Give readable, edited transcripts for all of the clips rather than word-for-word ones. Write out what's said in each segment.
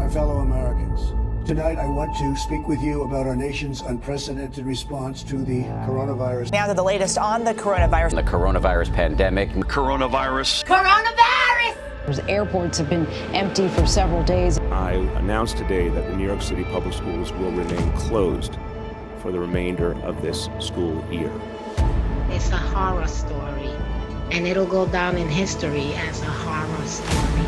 my fellow Americans. Tonight, I want to speak with you about our nation's unprecedented response to the coronavirus. Now to the latest on the coronavirus. The coronavirus pandemic. Coronavirus. Airports have been empty for several days. I announced today that the New York City public schools will remain closed for the remainder of this school year. It's a horror story, and it'll go down in history as a horror story.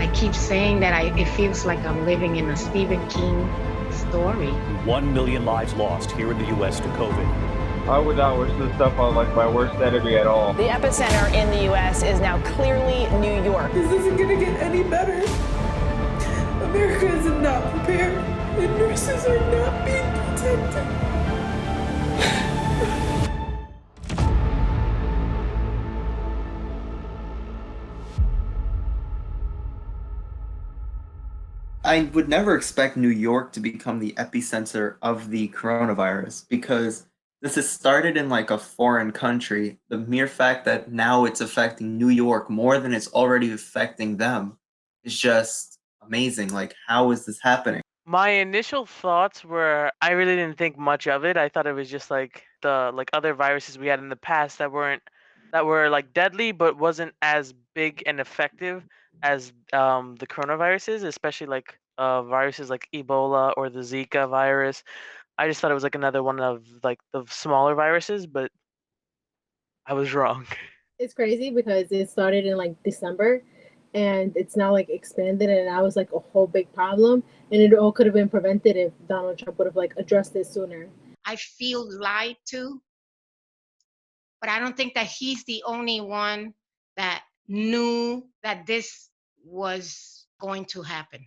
I keep saying that it feels like I'm living in a Stephen King story. 1 million lives lost here in the U.S. to COVID. I would not wish this stuff on like my worst enemy at all. The epicenter in the U.S. is now clearly New York. This isn't going to get any better. America is not prepared. The nurses are not being protected. I would never expect New York to become the epicenter of the coronavirus because this has started in like a foreign country. The mere fact that now it's affecting New York more than it's already affecting them is just amazing. Like, how is this happening? My initial thoughts were I really didn't think much of it. I thought it was just like the other viruses we had in the past that were like deadly but wasn't as big and effective as the coronaviruses, especially like viruses like Ebola or the Zika virus. I just thought it was like another one of like the smaller viruses, but I was wrong. It's crazy because it started in like December and it's now like expanded and now it's like a whole big problem, and it all could have been prevented if Donald Trump would have like addressed it sooner. I feel lied to, but I don't think that he's the only one that knew that this was going to happen.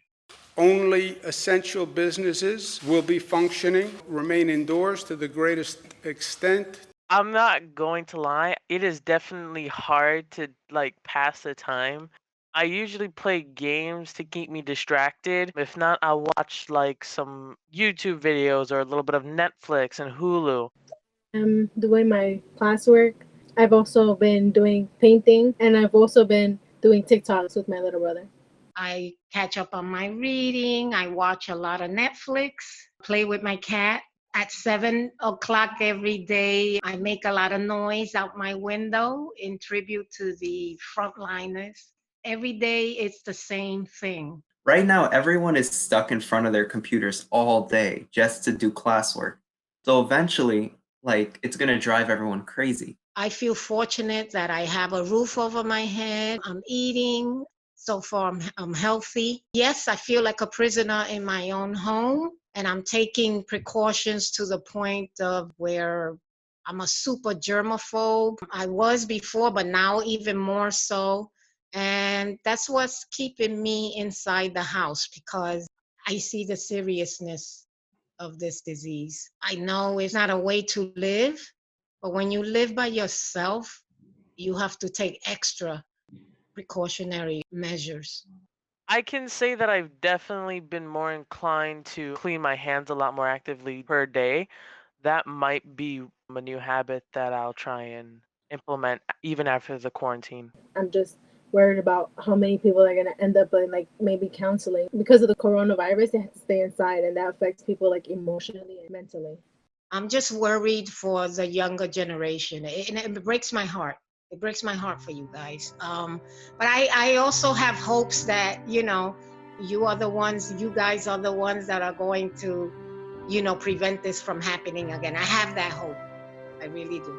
Only essential businesses will be functioning. Remain indoors to the greatest extent. I'm not going to lie. It is definitely hard to like pass the time. I usually play games to keep me distracted. If not, I'll watch like some YouTube videos or a little bit of Netflix and Hulu. I'm doing my classwork. I've also been doing painting, and I've also been doing TikToks with my little brother. I catch up on my reading. I watch a lot of Netflix, play with my cat. At 7 o'clock every day, I make a lot of noise out my window in tribute to the frontliners. Every day, it's the same thing. Right now, everyone is stuck in front of their computers all day just to do classwork. So eventually, like, it's going to drive everyone crazy. I feel fortunate that I have a roof over my head. I'm eating. So far, I'm healthy. Yes, I feel like a prisoner in my own home, and I'm taking precautions to the point of where I'm a super germaphobe. I was before, but now even more so. And that's what's keeping me inside the house, because I see the seriousness of this disease. I know it's not a way to live, but when you live by yourself, you have to take extra precautionary measures. I can say that I've definitely been more inclined to clean my hands a lot more actively per day. That might be a new habit that I'll try and implement even after the quarantine. I'm just worried about how many people are going to end up in like maybe counseling. Because of the coronavirus, they have to stay inside, and that affects people like emotionally and mentally. I'm just worried for the younger generation, and it breaks my heart. It breaks my heart for you guys. But I also have hopes that, you guys are the ones that are going to, prevent this from happening again. I have that hope. I really do.